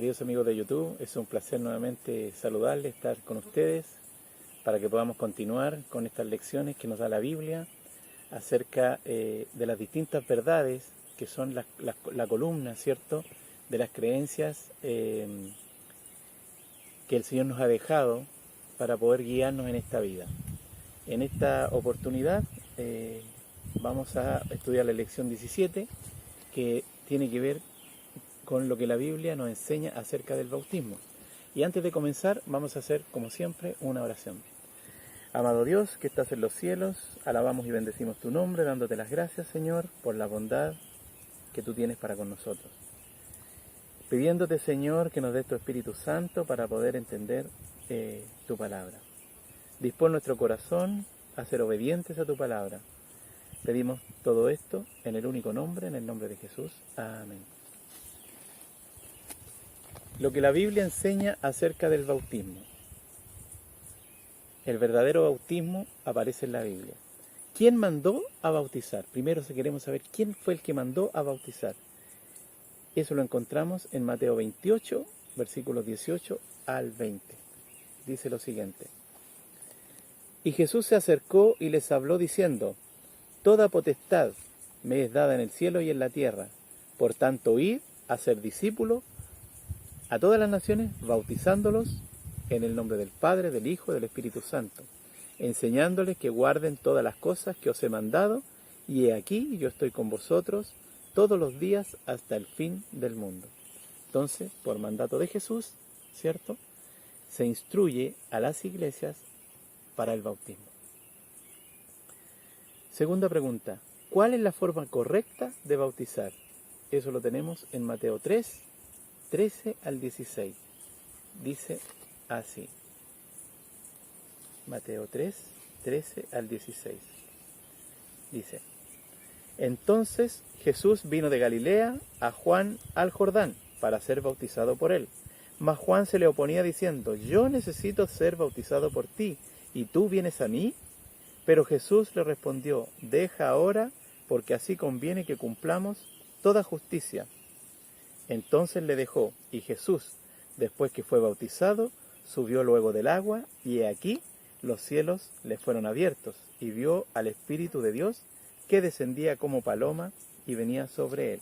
Queridos amigos de YouTube, es un placer nuevamente saludarles, estar con ustedes para que podamos continuar con estas lecciones que nos da la Biblia acerca de las distintas verdades que son la columna, ¿cierto?, de las creencias que el Señor nos ha dejado para poder guiarnos en esta vida. En esta oportunidad vamos a estudiar la lección 17, que tiene que ver con lo que la Biblia nos enseña acerca del bautismo. Y antes de comenzar, vamos a hacer, como siempre, una oración. Amado Dios, que estás en los cielos, alabamos y bendecimos tu nombre, dándote las gracias, Señor, por la bondad que tú tienes para con nosotros. Pidiéndote, Señor, que nos des tu Espíritu Santo para poder entender tu palabra. Dispón nuestro corazón a ser obedientes a tu palabra. Pedimos todo esto en el único nombre, en el nombre de Jesús. Amén. Lo que la Biblia enseña acerca del bautismo. El verdadero bautismo aparece en la Biblia. ¿Quién mandó a bautizar? Primero queremos saber quién fue el que mandó a bautizar. Eso lo encontramos en Mateo 28, versículos 18 al 20. Dice lo siguiente. Y Jesús se acercó y les habló diciendo: Toda potestad me es dada en el cielo y en la tierra. Por tanto, id a ser discípulos a todas las naciones, bautizándolos en el nombre del Padre, del Hijo y del Espíritu Santo, enseñándoles que guarden todas las cosas que os he mandado, y he aquí yo estoy con vosotros todos los días hasta el fin del mundo. Entonces, por mandato de Jesús, ¿cierto?, se instruye a las iglesias para el bautismo. Segunda pregunta, ¿cuál es la forma correcta de bautizar? Eso lo tenemos en Mateo 3, 13 al 16. Dice así. Mateo 3, 13 al 16. Dice: Entonces Jesús vino de Galilea a Juan al Jordán para ser bautizado por él. Mas Juan se le oponía diciendo: Yo necesito ser bautizado por ti, ¿y tú vienes a mí? Pero Jesús le respondió: Deja ahora, porque así conviene que cumplamos toda justicia. Entonces le dejó, y Jesús, después que fue bautizado, subió luego del agua, y he aquí, los cielos le fueron abiertos, y vio al Espíritu de Dios, que descendía como paloma, y venía sobre él.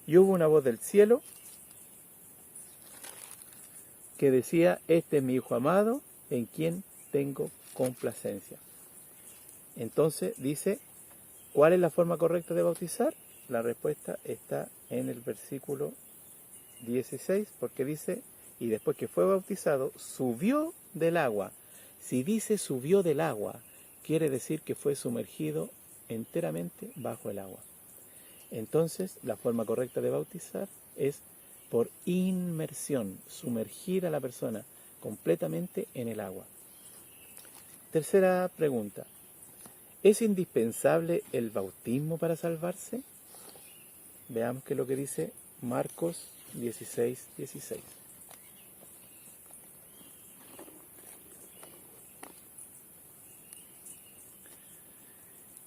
Y hubo una voz del cielo, que decía: Este es mi Hijo amado, en quien tengo complacencia. Entonces dice, ¿cuál es la forma correcta de bautizar? La respuesta está en el versículo 16, porque dice: y después que fue bautizado, subió del agua. Si dice subió del agua, quiere decir que fue sumergido enteramente bajo el agua. Entonces, la forma correcta de bautizar es por inmersión, sumergir a la persona completamente en el agua. Tercera pregunta, ¿es indispensable el bautismo para salvarse? Veamos qué es lo que dice Marcos 16, 16.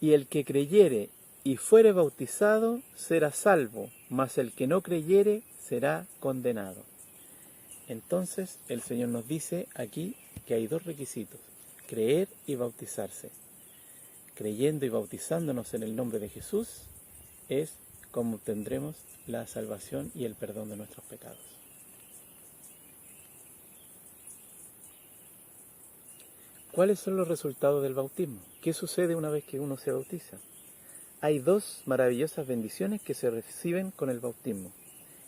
Y el que creyere y fuere bautizado será salvo, mas el que no creyere será condenado. Entonces el Señor nos dice aquí que hay dos requisitos: creer y bautizarse. Creyendo y bautizándonos en el nombre de Jesús es como obtendremos la salvación y el perdón de nuestros pecados. ¿Cuáles son los resultados del bautismo? ¿Qué sucede una vez que uno se bautiza? Hay dos maravillosas bendiciones que se reciben con el bautismo,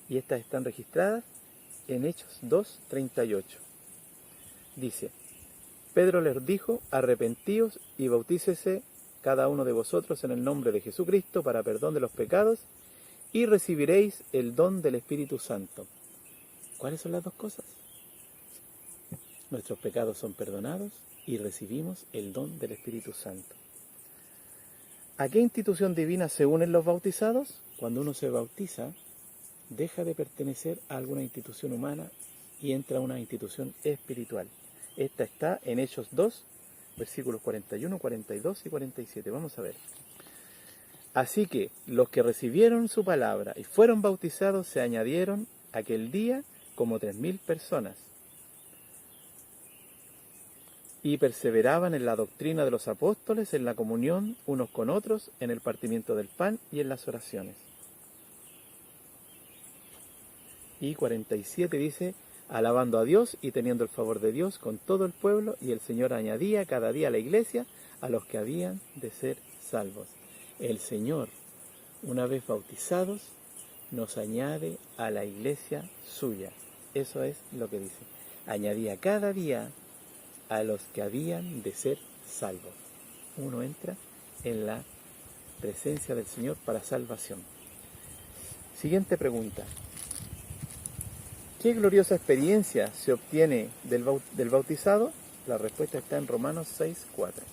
y estas están registradas en Hechos 2, 38. Dice: Pedro les dijo: arrepentíos y bautícese cada uno de vosotros en el nombre de Jesucristo para perdón de los pecados, y recibiréis el don del Espíritu Santo. ¿Cuáles son las dos cosas? Nuestros pecados son perdonados y recibimos el don del Espíritu Santo. ¿A qué institución divina se unen los bautizados? Cuando uno se bautiza, deja de pertenecer a alguna institución humana y entra a una institución espiritual. Esta está en Hechos 2, versículos 41, 42 y 47. Vamos a ver. Así que los que recibieron su palabra y fueron bautizados se añadieron aquel día como 3.000 personas. Y perseveraban en la doctrina de los apóstoles, en la comunión unos con otros, en el partimiento del pan y en las oraciones. Y 47 dice, alabando a Dios y teniendo el favor de Dios con todo el pueblo, y el Señor añadía cada día a la iglesia a los que habían de ser salvos. El Señor, una vez bautizados, nos añade a la iglesia suya. Eso es lo que dice. Añadía cada día a los que habían de ser salvos. Uno entra en la presencia del Señor para salvación. Siguiente pregunta. ¿Qué gloriosa experiencia se obtiene del bautizado? La respuesta está en Romanos 6:4.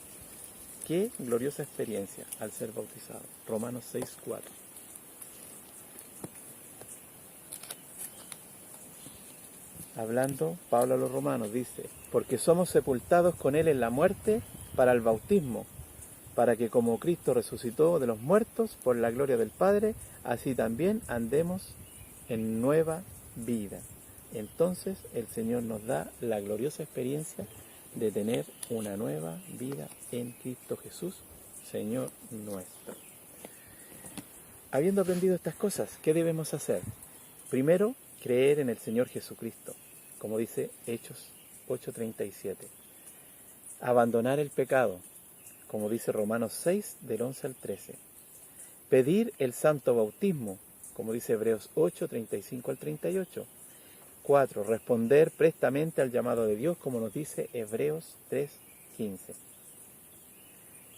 ¿Qué gloriosa experiencia al ser bautizado? Romanos 6:4. Hablando Pablo a los romanos, dice, porque somos sepultados con él en la muerte para el bautismo, para que como Cristo resucitó de los muertos por la gloria del Padre, así también andemos en nueva vida. Entonces el Señor nos da la gloriosa experiencia de tener una nueva vida en Cristo Jesús, Señor nuestro. Habiendo aprendido estas cosas, ¿qué debemos hacer? Primero, creer en el Señor Jesucristo, como dice Hechos 8:37. Abandonar el pecado, como dice Romanos 6, del 11 al 13. Pedir el santo bautismo, como dice Hebreos 8, 35 al 38. 4. Responder prestamente al llamado de Dios, como nos dice Hebreos 3, 15.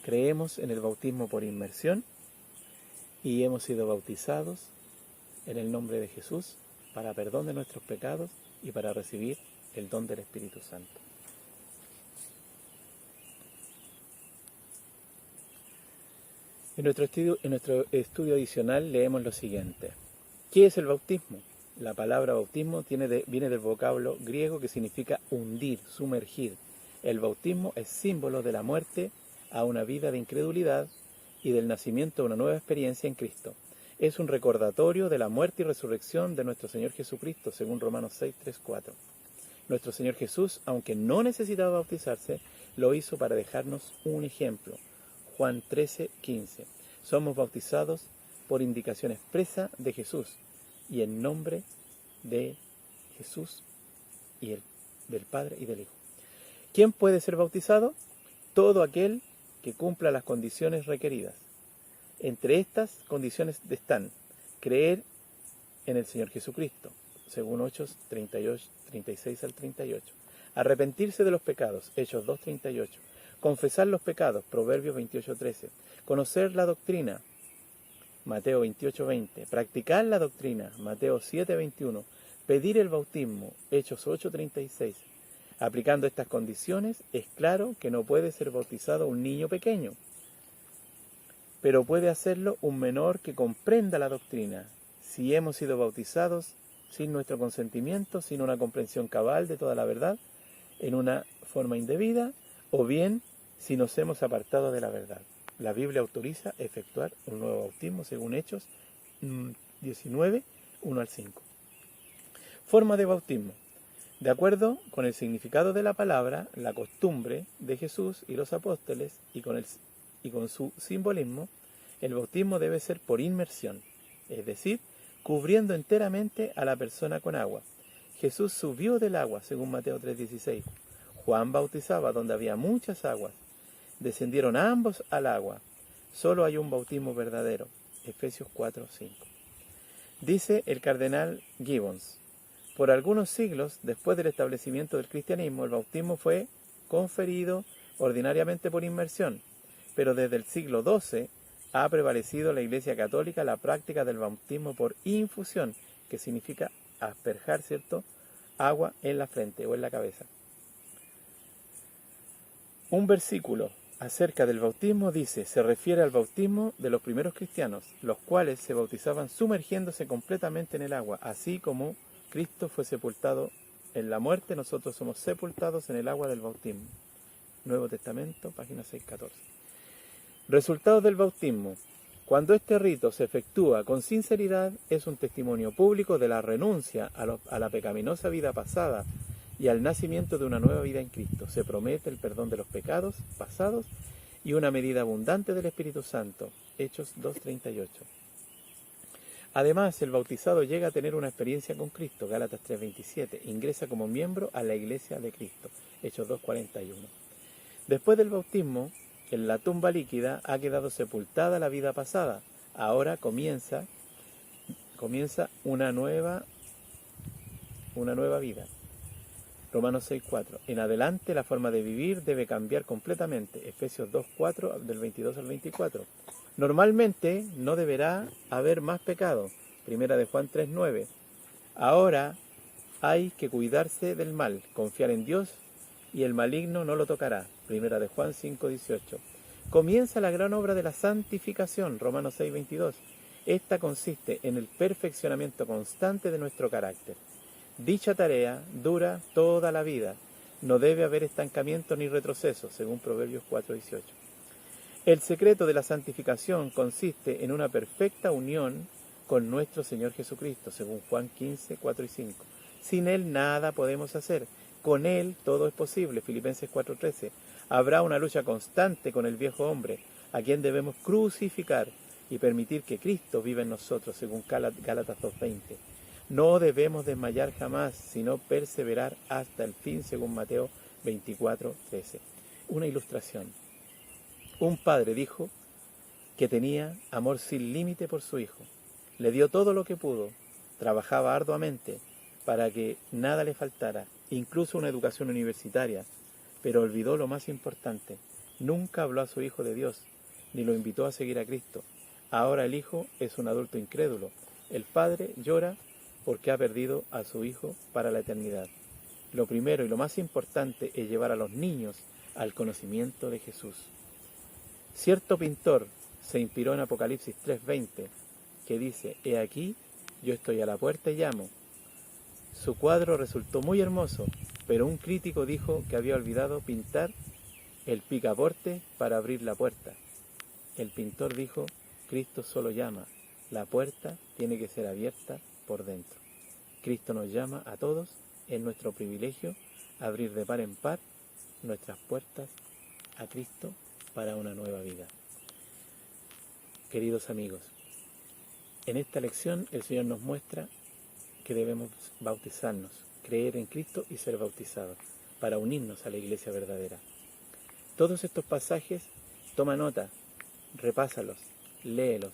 Creemos en el bautismo por inmersión y hemos sido bautizados en el nombre de Jesús para perdón de nuestros pecados y para recibir el don del Espíritu Santo. En nuestro estudio adicional leemos lo siguiente. ¿Qué es el bautismo? La palabra bautismo viene del vocablo griego que significa hundir, sumergir. El bautismo es símbolo de la muerte a una vida de incredulidad y del nacimiento de una nueva experiencia en Cristo. Es un recordatorio de la muerte y resurrección de nuestro Señor Jesucristo, según Romanos 6, 3, 4. Nuestro Señor Jesús, aunque no necesitaba bautizarse, lo hizo para dejarnos un ejemplo. Juan 13, 15. Somos bautizados por indicación expresa de Jesús y en nombre de Jesús y del Padre y del Hijo. ¿Quién puede ser bautizado? Todo aquel que cumpla las condiciones requeridas. Entre estas condiciones están creer en el Señor Jesucristo, según Hechos 38, 36 al 38. Arrepentirse de los pecados, Hechos 2, 38. Confesar los pecados, Proverbios 28, 13. Conocer la doctrina, Mateo 28, 20. Practicar la doctrina, Mateo 7, 21. Pedir el bautismo, Hechos 8, 36. Aplicando estas condiciones, es claro que no puede ser bautizado un niño pequeño, pero puede hacerlo un menor que comprenda la doctrina. Si hemos sido bautizados sin nuestro consentimiento, sin una comprensión cabal de toda la verdad, en una forma indebida, o bien si nos hemos apartado de la verdad. La Biblia autoriza efectuar un nuevo bautismo según Hechos 19, 1 al 5. Forma de bautismo. De acuerdo con el significado de la palabra, la costumbre de Jesús y los apóstoles y con su simbolismo, el bautismo debe ser por inmersión, es decir, cubriendo enteramente a la persona con agua. Jesús subió del agua, según Mateo 3:16. Juan bautizaba donde había muchas aguas. Descendieron ambos al agua. Solo hay un bautismo verdadero. Efesios 4:5. Dice el cardenal Gibbons, por algunos siglos después del establecimiento del cristianismo, el bautismo fue conferido ordinariamente por inmersión, pero desde el siglo XII ha prevalecido en la Iglesia Católica la práctica del bautismo por infusión, que significa asperjar, ¿cierto?, agua en la frente o en la cabeza. Un versículo acerca del bautismo dice, se refiere al bautismo de los primeros cristianos, los cuales se bautizaban sumergiéndose completamente en el agua, así como Cristo fue sepultado en la muerte, nosotros somos sepultados en el agua del bautismo. Nuevo Testamento, página 614. Resultados del bautismo. Cuando este rito se efectúa con sinceridad, es un testimonio público de la renuncia a la pecaminosa vida pasada y al nacimiento de una nueva vida en Cristo. Se promete el perdón de los pecados pasados y una medida abundante del Espíritu Santo. Hechos 2:38. Además, el bautizado llega a tener una experiencia con Cristo. Gálatas 3:27. Ingresa como miembro a la Iglesia de Cristo. Hechos 2:41. Después del bautismo, en la tumba líquida ha quedado sepultada la vida pasada. Ahora comienza una nueva vida. Romanos 6:4. En adelante la forma de vivir debe cambiar completamente. Efesios 2:4 del 22 al 24. Normalmente no deberá haber más pecado. Primera de Juan 3:9. Ahora hay que cuidarse del mal, confiar en Dios y el maligno no lo tocará. Primera de Juan 5:18. Comienza la gran obra de la santificación. Romanos 6:22. Esta consiste en el perfeccionamiento constante de nuestro carácter. Dicha tarea dura toda la vida. No debe haber estancamiento ni retroceso, según Proverbios 4:18. El secreto de la santificación consiste en una perfecta unión con nuestro Señor Jesucristo, según Juan 15:4 y 5. Sin Él nada podemos hacer. Con Él todo es posible, Filipenses 4:13. Habrá una lucha constante con el viejo hombre, a quien debemos crucificar y permitir que Cristo viva en nosotros, según Gálatas 2:20. No debemos desmayar jamás, sino perseverar hasta el fin, según Mateo 24:13. Una ilustración. Un padre dijo que tenía amor sin límite por su hijo. Le dio todo lo que pudo, trabajaba arduamente para que nada le faltara, incluso una educación universitaria, pero olvidó lo más importante. Nunca habló a su hijo de Dios, ni lo invitó a seguir a Cristo. Ahora el hijo es un adulto incrédulo. El padre llora porque ha perdido a su hijo para la eternidad. Lo primero y lo más importante es llevar a los niños al conocimiento de Jesús. Cierto pintor se inspiró en Apocalipsis 3:20, que dice: «He aquí, yo estoy a la puerta y llamo». Su cuadro resultó muy hermoso, pero un crítico dijo que había olvidado pintar el picaporte para abrir la puerta. El pintor dijo: «Cristo solo llama, la puerta tiene que ser abierta por dentro». Cristo nos llama a todos, es nuestro privilegio abrir de par en par nuestras puertas a Cristo para una nueva vida. Queridos amigos, en esta lección el Señor nos muestra que debemos bautizarnos, creer en Cristo y ser bautizados para unirnos a la iglesia verdadera. Todos estos pasajes, toma nota, repásalos, léelos,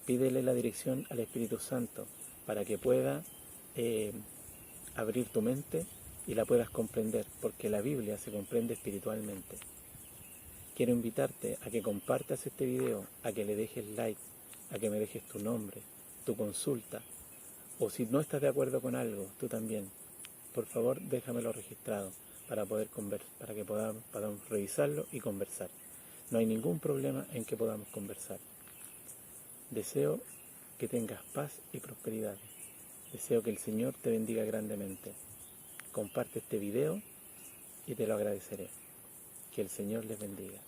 pídele la dirección al Espíritu Santo para que pueda abrir tu mente y la puedas comprender, porque la Biblia se comprende espiritualmente. Quiero invitarte a que compartas este video, a que le dejes like, a que me dejes tu nombre, tu consulta, o si no estás de acuerdo con algo, tú también. Por favor, déjamelo registrado para que podamos revisarlo y conversar. No hay ningún problema en que podamos conversar. Deseo que tengas paz y prosperidad. Deseo que el Señor te bendiga grandemente. Comparte este video y te lo agradeceré. Que el Señor les bendiga.